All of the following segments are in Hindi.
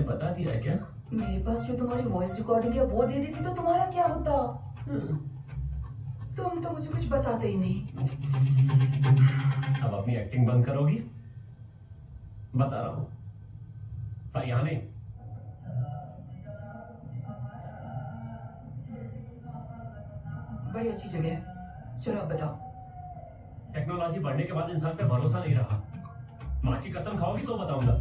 बता दिया है क्या? मेरे पास जो तुम्हारी वॉइस रिकॉर्डिंग है वो दे देती तो तुम्हारा क्या होता? तुम तो मुझे कुछ बताते ही नहीं। अब अपनी एक्टिंग बंद करोगी? बता रहा हूं, पर यहां नहीं। बड़ी अच्छी जगह है, चलो अब बताओ। टेक्नोलॉजी बढ़ने के बाद इंसान पे भरोसा नहीं रहा। मां की कसम खाओगी तो बताऊंगा।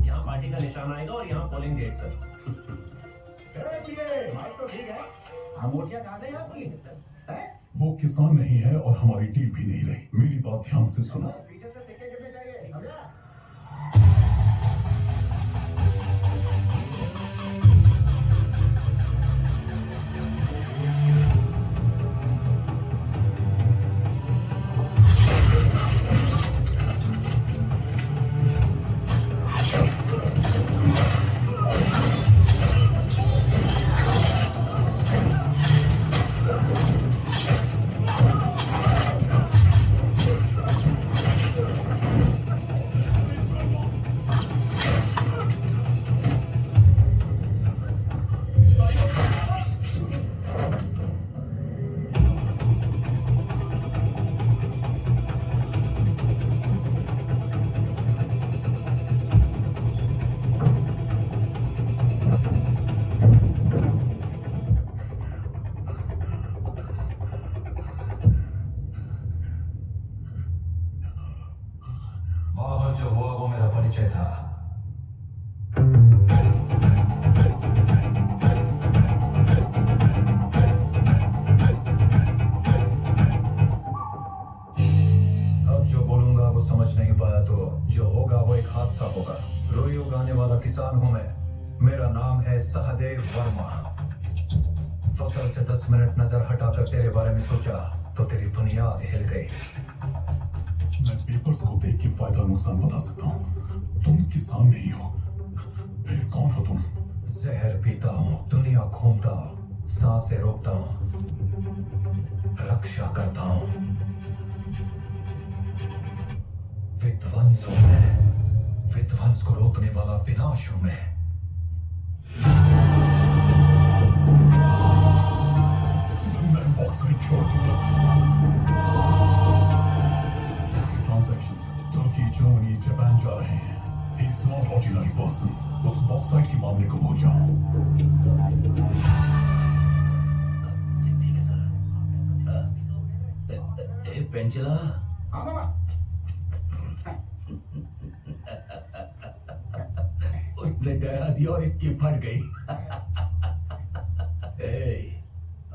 यहाँ पार्टी का निशान आएगा और यहाँ पोलिंग डेट सर। माइक तो ठीक है। अंगूठियां कहाँ गई आपकी? वो किसान नहीं है और हमारी डील भी नहीं रही। मेरी बात ध्यान से सुनो। पीछे से सिक्के गिरने चाहिए, समझा? बाहर जो हुआ वो मेरा परिचय था। अब जो बोलूंगा वो समझ नहीं पाया तो जो होगा वो एक हादसा होगा। रोई उगाने वाला किसान हूं मैं। मेरा नाम है सहदेव वर्मा। फसल से 10 मिनट नजर हटाकर तेरे बारे में सोचा तो तेरी बुनियाद हिल गई। मैं पेपर्स को देख के फायदा नुकसान बता सकता हूँ। तुम किसान नहीं हो, फिर कौन हो तुम? जहर पीता हूँ, दुनिया घूमता हूँ, सांसें रोकता हूँ, रक्षा करता हूँ। विध्वंस हूं मैं। विध्वंस को रोकने वाला विनाश हूं मैं। मैं बॉक्साइट छोड़ दूंगा। इसके ट्रांजैक्शंस टर्की, जर्मनी, जापान जा रहे हैं। He is not ordinary person. उस बॉक्साइट के मामले को भूल जाओ। ठीक है सर। पेंचला। हाँ मामा। उसने डरा दिया और इसकी फट गई।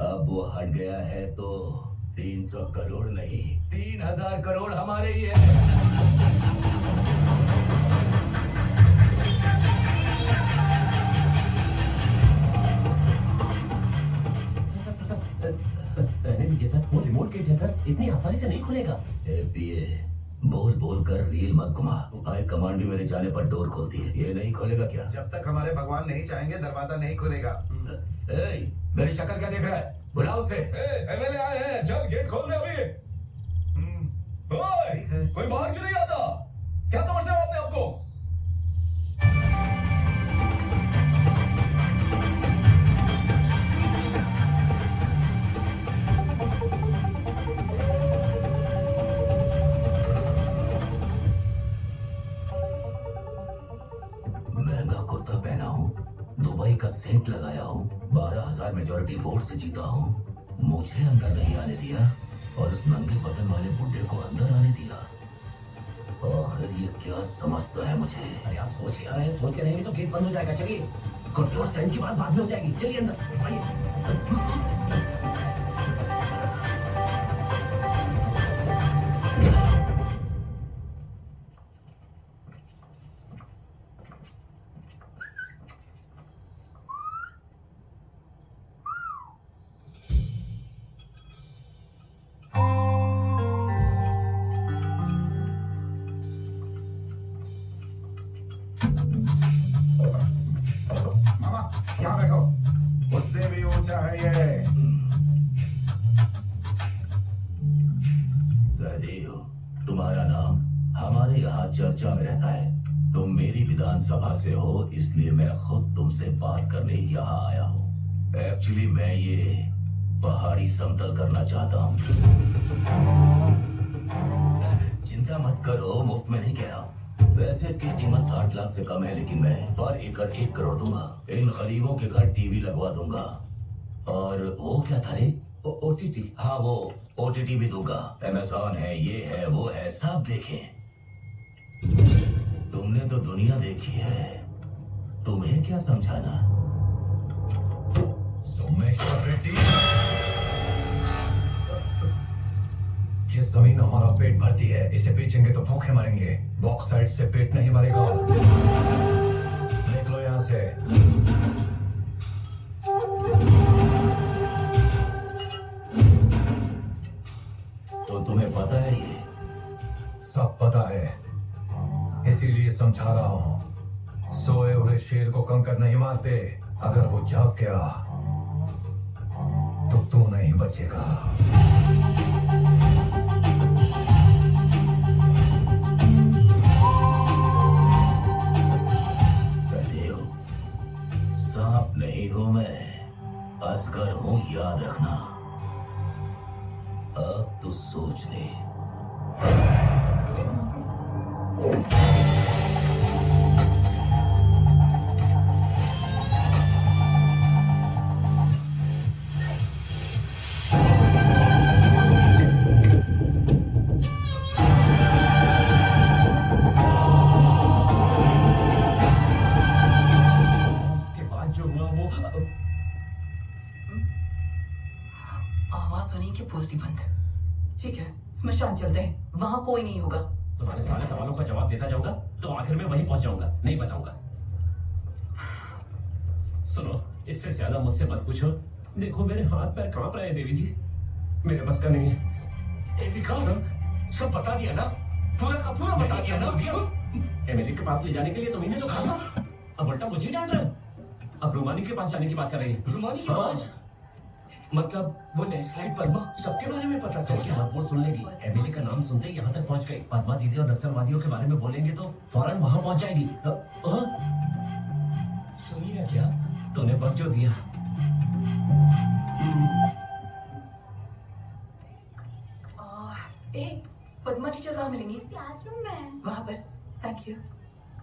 अब वो हट गया है तो 300 करोड़ नहीं 3000 करोड़ हमारे ही है। रहने दीजिए सर, वो रिमोट गेट है सर, इतनी आसानी से नहीं खुलेगा। पीए बोल बोल कर रील मत घुमा। हाई कमांड भी मेरे जाने पर डोर खोलती है। ये नहीं खोलेगा क्या? जब तक हमारे भगवान नहीं चाहेंगे दरवाजा नहीं खुलेगा। मेरी शक्ल क्या देख रहा है? बुलाओ उसे। एमएलए आए हैं, चल गेट खोल दे अभी। कोई बाहर क्यों नहीं आता? क्या समझते हो आपने आपको? महंगा कुर्ता पहना हूँ, दुबई का सेंट लगाया हूँ, 12,000 मेजॉरिटी वोट से जीता हूँ। मुझे अंदर नहीं आने दिया और उस नंगे बदन वाले बुड्ढे को अंदर आने दिया। आखिर ये क्या समझता है मुझे? अरे आप सोच क्या रहे हैं? सोचते रहेंगे तो गेट बंद हो जाएगा। चलिए, कुर्ते और सेंट की बात बाद में हो जाएगी। चलिए अंदर आइए। मामा यहाँ बैठो। उससे भी ऊंचा है ये। इसलिए मैं खुद तुमसे बात करने यहाँ आया हूँ। एक्चुअली मैं ये पहाड़ी समतल करना चाहता हूँ। चिंता मत करो, मुफ्त में नहीं कह रहा हूँ। वैसे इसकी कीमत 60 लाख से कम है, लेकिन मैं पर एकड़ 1 करोड़ दूंगा। इन गरीबों के घर टीवी लगवा दूंगा। और वो क्या था रे? OTT। हाँ, वो OTT भी दूंगा। Amazon है, ये है, वो है, सब देखें। तुमने तो दुनिया देखी है, तुम्हें क्या समझाना। सोमेश्वर रेड्डी, ये जमीन हमारा पेट भरती है, इसे बेचेंगे तो भूखे मरेंगे। बॉक्साइट से पेट नहीं भरेगा। निकलो यहां से। तो तुम्हें पता है ये? सब पता है, इसीलिए समझा रहा हूं। सोए हुए शेर को कंकर नहीं मारते। अगर वो जाग गया तो तू नहीं बचेगा। सदैव सांप नहीं हूं मैं, असगर हूं, याद रखना। अब तो सोच ले। इसके बाद जो हुआ वो आवाज सुनी कि बोलती बंद। ठीक है, स्मशान चलते हैं, वहां कोई नहीं होगा। तुम्हारे सारे सवालों का जवाब देता जाऊंगा तो आखिर में वहीं पहुंच जाऊंगा, नहीं बताऊंगा। सुनो, इससे ज्यादा मुझसे मत पूछो। देखो मेरे हाथ पैर कांप रहे हैं देवी जी, मेरे बस का नहीं है। सब बता दिया ना, पूरा का पूरा बता दिया ना। एमएलए के पास ले जाने के लिए तुम्हें तो कहा था, अब उल्टा मुझे डांट रहे हो। अब रूमानी के पास जाने की बात कर रही है। रूमानी के पास? मतलब वो लैंडस्लाइड पद्मा सबके बारे में पता चल गया। वो सुन लेगी। एमएलए का नाम सुनते ही यहाँ तक पहुँच गई। पद्मा दीदी और नक्सलवादियों के बारे में बोलेंगे तो फौरन वहाँ पहुँच जाएगी। सुनिए क्या? तूने वक्त जो दिया। पद्मा टीचर कहाँ मिलेंगी? क्लासरूम में। वहां पर। Thank you.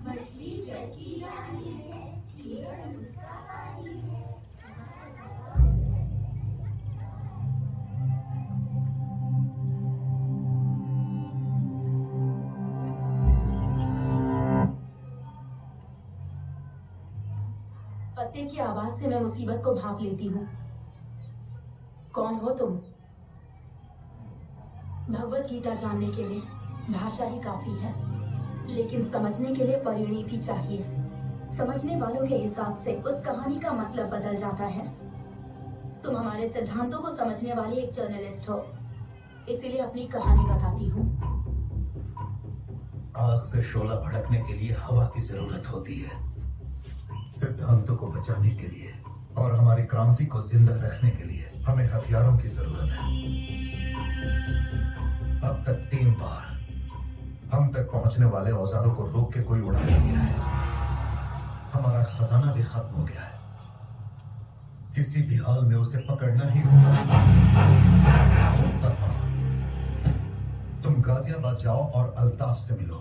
मछली जल की रानी है, जीवन उसका पानी है। पत्ते की आवाज से मैं मुसीबत को भांप लेती हूँ। कौन हो तुम? भगवत गीता जानने के लिए भाषा ही काफी है, लेकिन समझने के लिए परिणीति चाहिए। समझने वालों के हिसाब से उस कहानी का मतलब बदल जाता है। तुम हमारे सिद्धांतों को समझने वाले एक जर्नलिस्ट हो, इसीलिए अपनी कहानी बताती हूँ। आग से शोला भड़कने के लिए हवा की जरूरत होती है, सिद्धांतों को बचाने के लिए और हमारी क्रांति को जिंदा रखने के लिए हमें हथियारों की जरूरत है। अब तक 3 बार हम तक पहुंचने वाले औजारों को रोक के कोई उड़ा नहीं गया है। हमारा खजाना भी खत्म हो गया है, किसी भी हाल में उसे पकड़ना ही होगा। पद्मा, तुम गाजियाबाद जाओ और अल्ताफ से मिलो।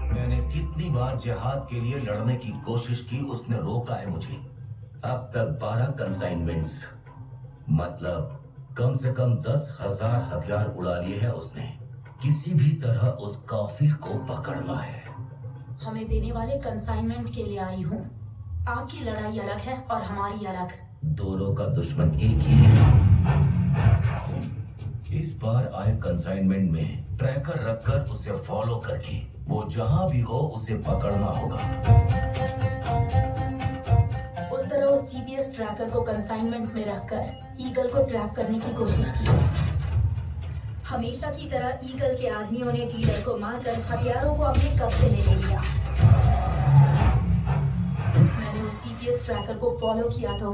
मैंने कितनी बार जिहाद के लिए लड़ने की कोशिश की, उसने रोका है मुझे। अब तक 12 कंसाइनमेंट्स, मतलब कम से कम 10,000 हथियार उड़ा लिए हैं उसने। किसी भी तरह उस काफिर को पकड़ना है। हमें देने वाले कंसाइनमेंट के लिए आई हूँ। आपकी लड़ाई अलग है और हमारी अलग। दोनों का दुश्मन एक ही है। इस बार आए कंसाइनमेंट में ट्रैकर रखकर उसे फॉलो करके वो जहां भी हो उसे पकड़ना होगा। उस तरह उस जीपीएस ट्रैकर को कंसाइनमेंट में रखकर ईगल को ट्रैप करने की कोशिश की। हमेशा की तरह ईगल के आदमियों ने डीलर को मारकर हथियारों को अपने कब्जे में ले लिया। मैंने उस जीपीएस ट्रैकर को फॉलो किया तो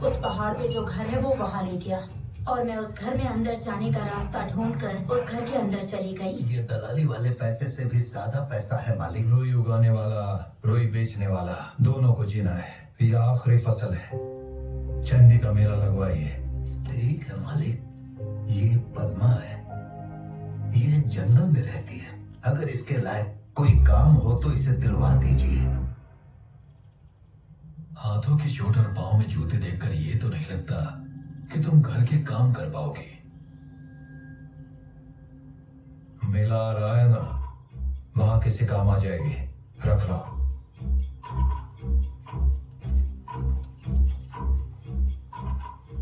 उस पहाड़ पे जो घर है वो वहां ले गया और मैं उस घर में अंदर जाने का रास्ता ढूंढकर उस घर के अंदर चली गई। ये दलाली वाले पैसे से भी ज्यादा पैसा है मालिक। रुई उगाने वाला, रुई बेचने वाला, दोनों को जीना है। ये आखिरी फसल है। चंडी का मेला लगवाइए। ठीक है मालिक, ये पद्मा है, ये जंगल में रहती है। अगर इसके लायक कोई काम हो तो इसे दिलवा दीजिए। हाथों की चोट और पाँव में जूते देखकर ये तो नहीं लगता कि तुम घर के काम कर पाओगे। मेला आ रहा है ना, वहां किसी काम आ जाएगी। रख लो।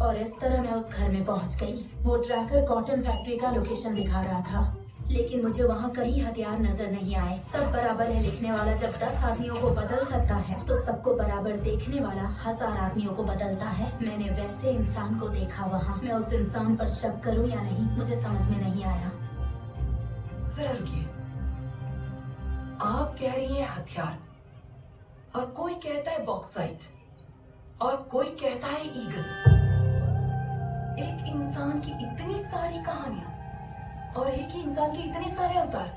और इस तरह मैं उस घर में पहुंच गई। वो ट्रैकर कॉटन फैक्ट्री का लोकेशन दिखा रहा था, लेकिन मुझे वहाँ कहीं हथियार नजर नहीं आए। सब बराबर है लिखने वाला जब 10 आदमियों को बदल सकता है, तो सबको बराबर देखने वाला 1000 आदमियों को बदलता है। मैंने वैसे इंसान को देखा वहाँ। मैं उस इंसान पर शक करूं या नहीं, मुझे समझ में नहीं आया। जरा रुकिए, आप कह रही हैं हथियार, और कोई कहता है बॉक्साइट, और कोई कहता है ईगल। एक इंसान की इतनी सारी कहानियां और एक ही इंसान के इतने सारे अवतार।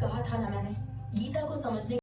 कहा था ना मैंने, गीता को समझने